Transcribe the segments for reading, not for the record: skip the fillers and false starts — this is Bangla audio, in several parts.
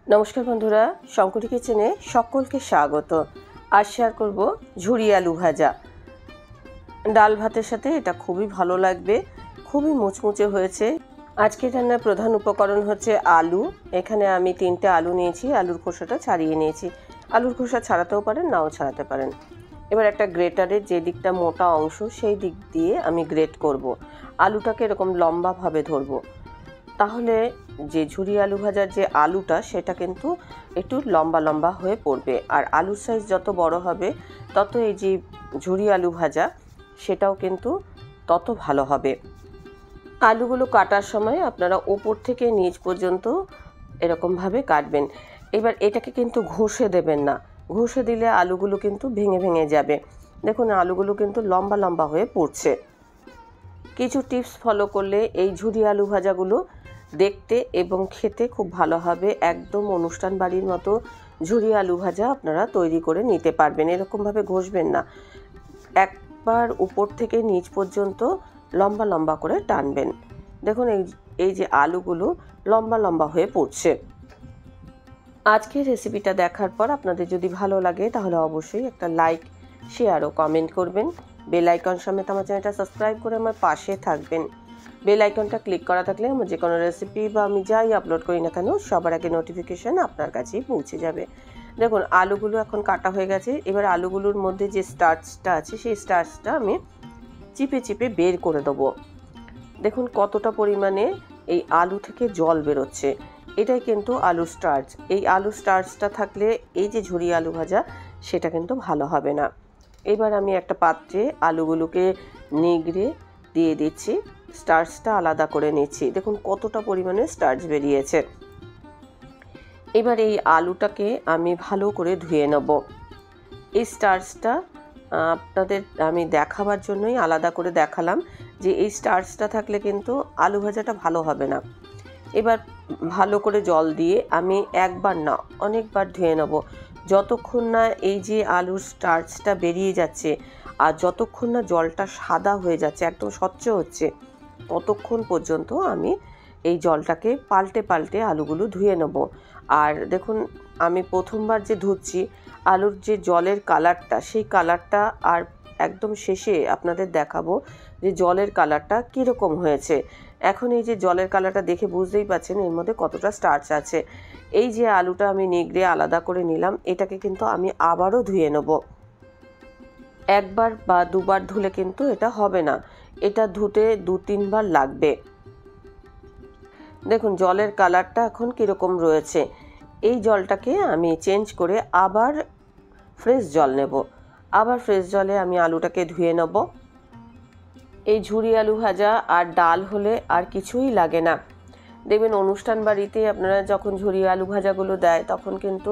নমস্কার বন্ধুরা, শঙ্করী কিচেনে সকলকে স্বাগত। আজ শেয়ার করব ঝুরি আলু ভাজা। ডাল ভাতের সাথে এটা খুবই ভালো লাগবে, খুবই মুচমুচে হয়েছে। আজকে রান্নার প্রধান উপকরণ হচ্ছে আলু। এখানে আমি 3টে আলু নিয়েছি, আলুর খোসাটা ছাড়িয়ে নিয়েছি। আলুর খোসা ছাড়াতেও পারেন, নাও ছাড়াতে পারেন। এবার একটা গ্রেটারের যে দিকটা মোটা অংশ সেই দিক দিয়ে আমি গ্রেট করব। আলুটাকে এরকম লম্বাভাবে ধরবো, তাহলে যে ঝুরি আলু ভাজার যে আলুটা সেটা কিন্তু একটু লম্বা লম্বা হয়ে পড়বে। আর আলুর সাইজ যত বড় হবে তত এই যে ঝুরি আলু ভাজা সেটাও কিন্তু তত ভালো হবে। আলুগুলো কাটার সময় আপনারা ওপর থেকে নিচ পর্যন্ত এরকমভাবে কাটবেন। এবার এটাকে কিন্তু ঘষে দেবেন না, ঘষে দিলে আলুগুলো কিন্তু ভেঙে ভেঙে যাবে। দেখুন আলুগুলো কিন্তু লম্বা লম্বা হয়ে পড়ছে। কিছু টিপস ফলো করলে এই ঝুরি আলু ভাজাগুলো দেখতে এবং খেতে খুব ভালো হবে। একদম অনুষ্ঠান বাড়ির মতো ঝুরি আলু ভাজা আপনারা তৈরি করে নিতে পারবেন। এরকমভাবে ঘষবেন না, একবার উপর থেকে নিচ পর্যন্ত লম্বা লম্বা করে টানবেন। দেখুন এই যে আলুগুলো লম্বা লম্বা হয়ে পড়ছে। আজকের রেসিপিটা দেখার পর আপনাদের যদি ভালো লাগে তাহলে অবশ্যই একটা লাইক, শেয়ার ও কমেন্ট করবেন। বেল আইকন সমেত আমার চ্যানেলটা সাবস্ক্রাইব করে আমার পাশে থাকবেন। বেল আইকনটা ক্লিক করা থাকলে আমার যে কোনো রেসিপি বা আমি যাই আপলোড করি না কেন সবার আগে নোটিফিকেশান আপনার কাছেই পৌঁছে যাবে। দেখুন আলুগুলো এখন কাটা হয়ে গেছে। এবার আলুগুলোর মধ্যে যে স্টার্চটা আছে সেই স্টার্চটা আমি চিপে চিপে বের করে দেবো। দেখুন কতটা পরিমাণে এই আলু থেকে জল বেরোচ্ছে, এটাই কিন্তু আলু স্টার্চ। এই আলু স্টার্চটা থাকলে এই যে ঝুরি আলু ভাজা সেটা কিন্তু ভালো হবে না। এবার আমি একটা পাত্রে আলুগুলোকে নিগড়ে দিয়ে দিচ্ছি, স্টার্চটা আলাদা করে নিচ্ছি। দেখুন কতটা পরিমাণে স্টার্চ বেরিয়েছে। এবার এই আলুটাকে আমি ভালো করে ধুয়ে নেব। এই স্টার্চটা আপনাদের আমি দেখাবার জন্যই আলাদা করে দেখালাম যে এই স্টার্চটা থাকলে কিন্তু আলু ভাজাটা ভালো হবে না। এবার ভালো করে জল দিয়ে আমি একবার না অনেকবার ধুয়ে নেব, যতক্ষণ না এই যে আলুর স্টার্চটা বেরিয়ে যাচ্ছে আর যতক্ষণ না জলটা সাদা হয়ে যাচ্ছে, একদম স্বচ্ছ হচ্ছে, ততক্ষণ পর্যন্ত আমি এই জলটাকে পাল্টে পাল্টে আলুগুলো ধুয়ে নেব। আর দেখুন আমি প্রথমবার যে ধুচ্ছি আলুর যে জলের কালারটা, সেই কালারটা আর একদম শেষে আপনাদের দেখাবো যে জলের কালারটা কীরকম হয়েছে। এখন এই যে জলের কালারটা দেখে বুঝতেই পারছেন এর মধ্যে কতটা স্টার্চ আছে। এই যে আলুটা আমি নিগড়ে আলাদা করে নিলাম, এটাকে কিন্তু আমি আবারও ধুয়ে নেব। একবার বা দুবার ধুলে কিন্তু এটা হবে না, এটা ধুতে 2-3 বার লাগবে। দেখুন জলের কালারটা এখন কীরকম রয়েছে। এই জলটাকে আমি চেঞ্জ করে আবার ফ্রেশ জল নেব। আবার ফ্রেশ জলে আমি আলুটাকে ধুয়ে নেব। এই ঝুরি আলু ভাজা আর ডাল হলে আর কিছুই লাগে না। দেখবেন অনুষ্ঠান বাড়িতে আপনারা যখন ঝুরি আলু ভাজাগুলো দেয় তখন কিন্তু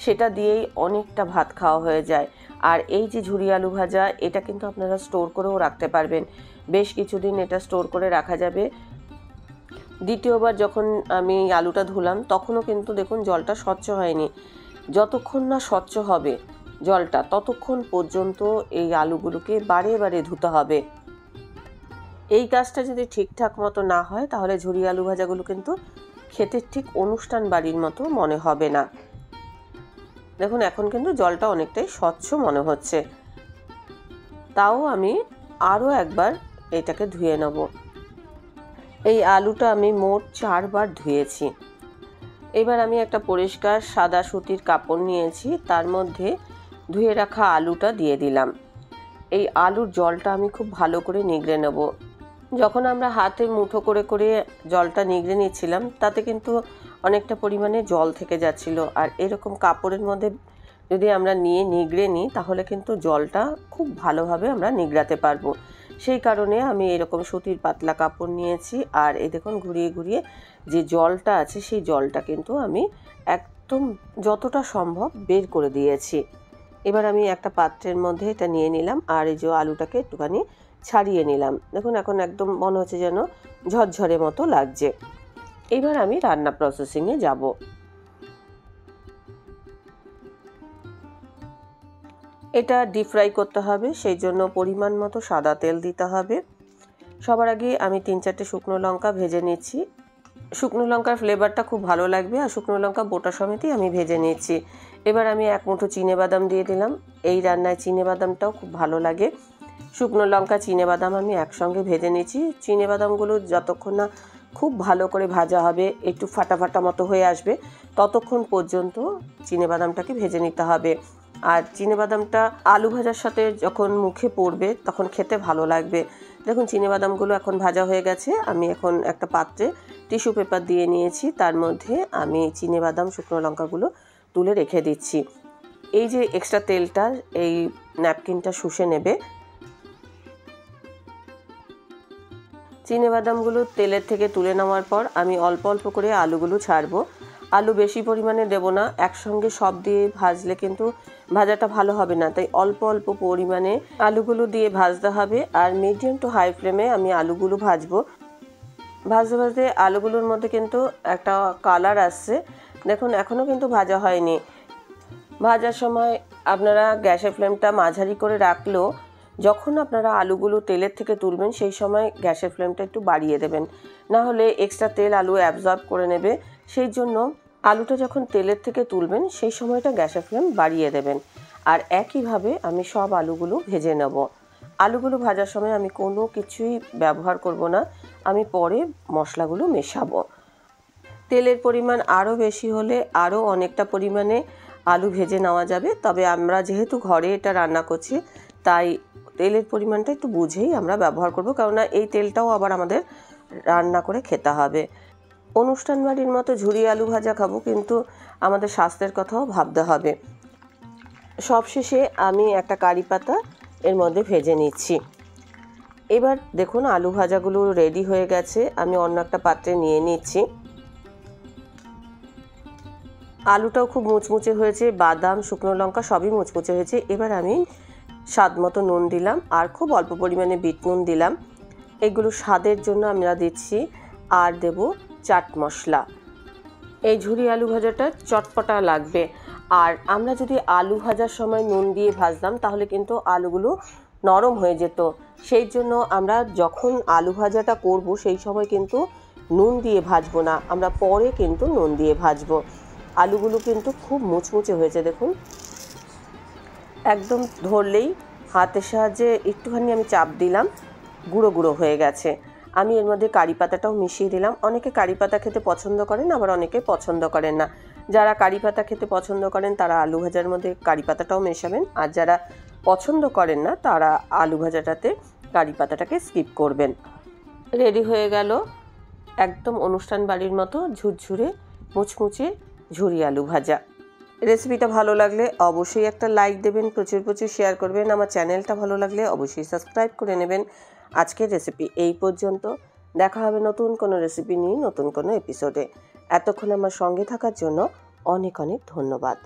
সেটা দিয়েই অনেকটা ভাত খাওয়া হয়ে যায়। আর এই যে ঝুরি আলু ভাজা এটা কিন্তু আপনারা স্টোর করেও রাখতে পারবেন, বেশ কিছুদিন এটা স্টোর করে রাখা যাবে। দ্বিতীয়বার যখন আমি আলুটা ধুলাম তখনও কিন্তু দেখুন জলটা স্বচ্ছ হয়নি। যতক্ষণ না স্বচ্ছ হবে জলটা ততক্ষণ পর্যন্ত এই আলুগুলোকে বারে বারে ধুতে হবে। এই কাজটা যদি ঠিকঠাক মতো না হয় তাহলে ঝুরি আলু ভাজাগুলো কিন্তু খেতে ঠিক অনুষ্ঠান বাড়ির মতো মনে হবে না। দেখুন এখন কিন্তু জলটা অনেকটাই স্বচ্ছ মনে হচ্ছে, তাও আমি আরও একবার এটাকে ধুয়ে নেব। এই আলুটা আমি মোট 4 বার ধুয়েছি। এবার আমি একটা পরিষ্কার সাদা সুতির কাপড় নিয়েছি, তার মধ্যে ধুয়ে রাখা আলুটা দিয়ে দিলাম। এই আলুর জলটা আমি খুব ভালো করে নিগড়ে নেব। যখন আমরা হাতে মুঠো করে করে জলটা নিগড়ে নিচ্ছিলাম তাতে কিন্তু অনেকটা পরিমাণে জল থেকে যাচ্ছিল। আর এরকম কাপড়ের মধ্যে যদি আমরা নিয়ে নিগড়ে নিই তাহলে কিন্তু জলটা খুব ভালোভাবে আমরা নিগড়াতে পারবো। সেই কারণে আমি এরকম সুতির পাতলা কাপড় নিয়েছি। আর এই দেখুন ঘুরিয়ে ঘুরিয়ে যে জলটা আছে সেই জলটা কিন্তু আমি একদম যতটা সম্ভব বের করে দিয়েছি। এবার আমি একটা পাত্রের মধ্যে এটা নিয়ে নিলাম আর এই যে আলুটাকে একটুখানি ছাড়িয়ে নিলাম। দেখুন এখন একদম মনে হচ্ছে যেন ঝরঝরে মতো লাগছে। এবার আমি রান্না প্রসেসিংয়ে যাব। এটা ডিপ ফ্রাই করতে হবে, সেই জন্য পরিমাণ মতো সাদা তেল দিতে হবে। সবার আগে আমি 3-4টে শুকনো লঙ্কা ভেজে নিচ্ছি। শুকনো লঙ্কার ফ্লেভারটা খুব ভালো লাগবে, আর শুকনো লঙ্কা বোটা সমেতই আমি ভেজে নিচ্ছি। এবার আমি 1 মুঠো চিনেবাদাম দিয়ে দিলাম। এই রান্নায় চিনেবাদামটাও খুব ভালো লাগে। শুকনো লঙ্কা চিনেবাদাম আমি একসঙ্গে ভেজে নিচ্ছি। চিনেবাদামগুলো যতক্ষণ না খুব ভালো করে ভাজা হবে, একটু ফাটা ফাটা মতো হয়ে আসবে, ততক্ষণ পর্যন্ত চিনেবাদামটাকে ভেজে নিতে হবে। আর চিনেবাদামটা আলু ভাজার সাথে যখন মুখে পড়বে তখন খেতে ভালো লাগবে। দেখুন চিনেবাদামগুলো এখন ভাজা হয়ে গেছে। আমি এখন একটা পাত্রে টিস্যু পেপার দিয়ে নিয়েছি, তার মধ্যে আমি চিনেবাদাম শুকনো লঙ্কাগুলো তুলে রেখে দিচ্ছি। এই যে এক্সট্রা তেলটা এই ন্যাপকিনটা শুষে নেবে। চিনেবাদামগুলো তেলের থেকে তুলে নেওয়ার পর আমি অল্প অল্প করে আলুগুলো ছাড়বো। আলু বেশি পরিমাণে দেব না, একসঙ্গে সব দিয়ে ভাজলে কিন্তু ভাজাটা ভালো হবে না, তাই অল্প অল্প পরিমাণে আলুগুলো দিয়ে ভাজতে হবে। আর মিডিয়াম টু হাই ফ্লেমে আমি আলুগুলো ভাজবো। ভাজতে ভাজতে আলুগুলোর মধ্যে কিন্তু একটা কালার আসছে, দেখুন এখনও কিন্তু ভাজা হয়নি। ভাজার সময় আপনারা গ্যাসের ফ্লেমটা মাঝারি করে রাখলেও যখন আপনারা আলুগুলো তেলের থেকে তুলবেন সেই সময় গ্যাসের ফ্লেমটা একটু বাড়িয়ে দেবেন, না হলে এক্সট্রা তেল আলু অ্যাবজর্ব করে নেবে। সেই জন্য আলুটা যখন তেলের থেকে তুলবেন সেই সময়টা গ্যাসের ফ্লেম বাড়িয়ে দেবেন। আর একইভাবে আমি সব আলুগুলো ভেজে নেব। আলুগুলো ভাজার সময় আমি কোনো কিছুই ব্যবহার করব না, আমি পরে মশলাগুলো মেশাবো। তেলের পরিমাণ আরও বেশি হলে আরও অনেকটা পরিমাণে আলু ভেজে নেওয়া যাবে, তবে আমরা যেহেতু ঘরে এটা রান্না করছি তাই তেলের পরিমাণটা একটু বুঝেই আমরা ব্যবহার করব, কেননা এই তেলটাও আবার আমাদের রান্না করে খেতে হবে। অনুষ্ঠান বাড়ির মতো ঝুরি আলু ভাজা খাবো, কিন্তু আমাদের স্বাস্থ্যের কথাও ভাবতে হবে। সবশেষে আমি একটা কারি পাতা এর মধ্যে ভেজে নিচ্ছি। এবার দেখুন আলু ভাজাগুলো রেডি হয়ে গেছে, আমি অন্য একটা পাত্রে নিয়ে নিচ্ছি। আলুটাও খুব মুচমুচে হয়েছে, বাদাম শুকনো লঙ্কা সবই মুচমুচে হয়েছে। এবার আমি স্বাদ মতো নুন দিলাম, আর খুব অল্প পরিমাণে বিট নুন দিলাম, এগুলো স্বাদের জন্য আমরা দিচ্ছি। আর দেব চাট মশলা। এই ঝুরি আলু ভাজাটা চটপটা লাগবে। আর আমরা যদি আলু ভাজার সময় নুন দিয়ে ভাজতাম তাহলে কিন্তু আলুগুলো নরম হয়ে যেত, সেই জন্য আমরা যখন আলু ভাজাটা করব সেই সময় কিন্তু নুন দিয়ে ভাজবো না, আমরা পরে কিন্তু নুন দিয়ে ভাজবো। আলুগুলো কিন্তু খুব মুচমুচে হয়েছে, দেখুন একদম ধরলেই হাতের সাহায্যে একটুখানি আমি চাপ দিলাম, গুঁড়ো গুঁড়ো হয়ে গেছে। আমি এর মধ্যে কারি পাতাটাও মিশিয়ে দিলাম। অনেকে কারি পাতা খেতে পছন্দ করেন, আবার অনেকে পছন্দ করেন না। যারা কারি পাতা খেতে পছন্দ করেন তারা আলু ভাজার মধ্যে কারি পাতাটাও মেশাবেন, আর যারা পছন্দ করেন না তারা আলু ভাজাটাতে কারি পাতাটাকে স্কিপ করবেন। রেডি হয়ে গেল একদম অনুষ্ঠান বাড়ির মতো ঝুরঝুরে মুচমুচে ঝুরি আলু ভাজা। রেসিপিটা ভালো লাগলে অবশ্যই একটা লাইক দেবেন, প্রচুর প্রচুর শেয়ার করবেন। আমার চ্যানেলটা ভালো লাগলে অবশ্যই সাবস্ক্রাইব করে নেবেন। আজকের রেসিপি এই পর্যন্ত, দেখা হবে নতুন কোনো রেসিপি নিয়ে নতুন কোনো এপিসোডে। এতক্ষণ আমার সঙ্গে থাকার জন্য অনেক অনেক ধন্যবাদ।